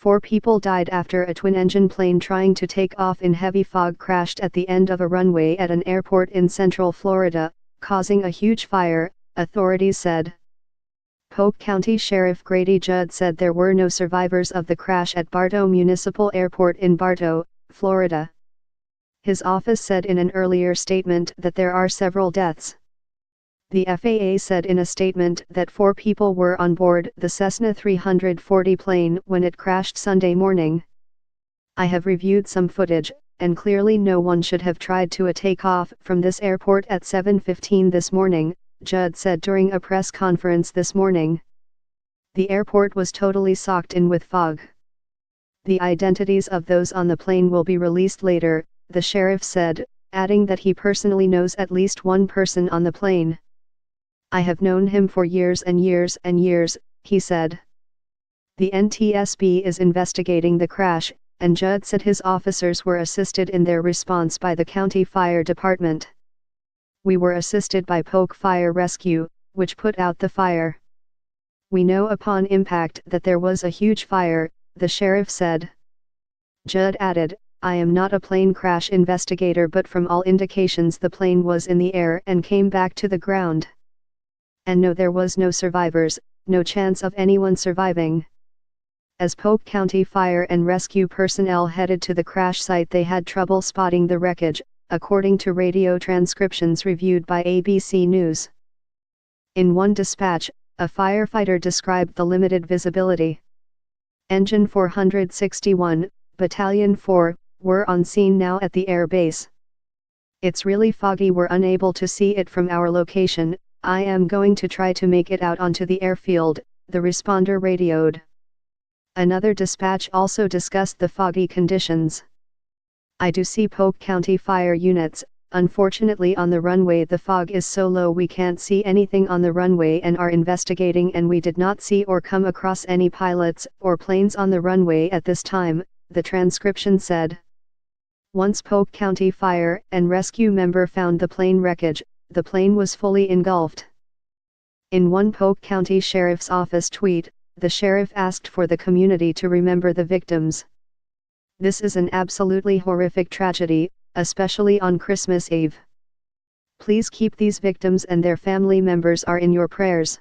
4 people died after a twin-engine plane trying to take off in heavy fog crashed at the end of a runway at an airport in central Florida, causing a huge fire, authorities said. Polk County Sheriff Grady Judd said there were no survivors of the crash at Bartow Municipal Airport in Bartow, Florida. His office said in an earlier statement that there are several deaths. The FAA said in a statement that 4 people were on board the Cessna 340 plane when it crashed Sunday morning. I have reviewed some footage, and clearly no one should have tried to take off from this airport at 7:15 this morning, Judd said during a press conference this morning. The airport was totally socked in with fog. The identities of those on the plane will be released later, the sheriff said, adding that he personally knows at least one person on the plane. I have known him for years and years and years, he said. The NTSB is investigating the crash, and Judd said his officers were assisted in their response by the county fire department. We were assisted by Polk Fire Rescue, which put out the fire. We know upon impact that there was a huge fire, the sheriff said. Judd added, I am not a plane crash investigator, but from all indications the plane was in the air and came back to the ground. And no, there was no survivors, no chance of anyone surviving. As Polk County Fire and Rescue personnel headed to the crash site, they had trouble spotting the wreckage, according to radio transcriptions reviewed by ABC News. In one dispatch, a firefighter described the limited visibility. Engine 461, Battalion 4, were on scene now at the air base. It's really foggy, we're unable to see it from our location. I am going to try to make it out onto the airfield, the responder radioed. Another dispatch also discussed the foggy conditions. I do see Polk County fire units, unfortunately on the runway the fog is so low we can't see anything on the runway and are investigating, and we did not see or come across any pilots or planes on the runway at this time, the transcription said. Once Polk County Fire and Rescue member found the plane wreckage, the plane was fully engulfed. In one Polk County Sheriff's Office tweet, the sheriff asked for the community to remember the victims. This is an absolutely horrific tragedy, especially on Christmas Eve. Please keep these victims and their family members are in your prayers.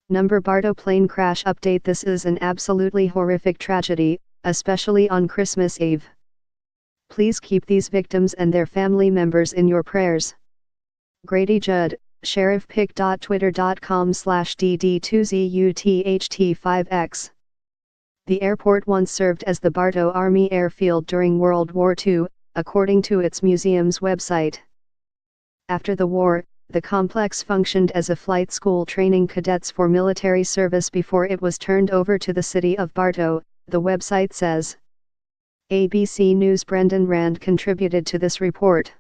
Number Bartow plane crash update. This is an absolutely horrific tragedy, especially on Christmas Eve. Please keep these victims and their family members in your prayers. Grady Judd, sheriffpic.twitter.com/dd2zutht5x. The airport once served as the Bartow Army Airfield during World War II, according to its museum's website. After the war, the complex functioned as a flight school training cadets for military service before it was turned over to the city of Bartow, the website says. ABC News' Brendan Rand contributed to this report.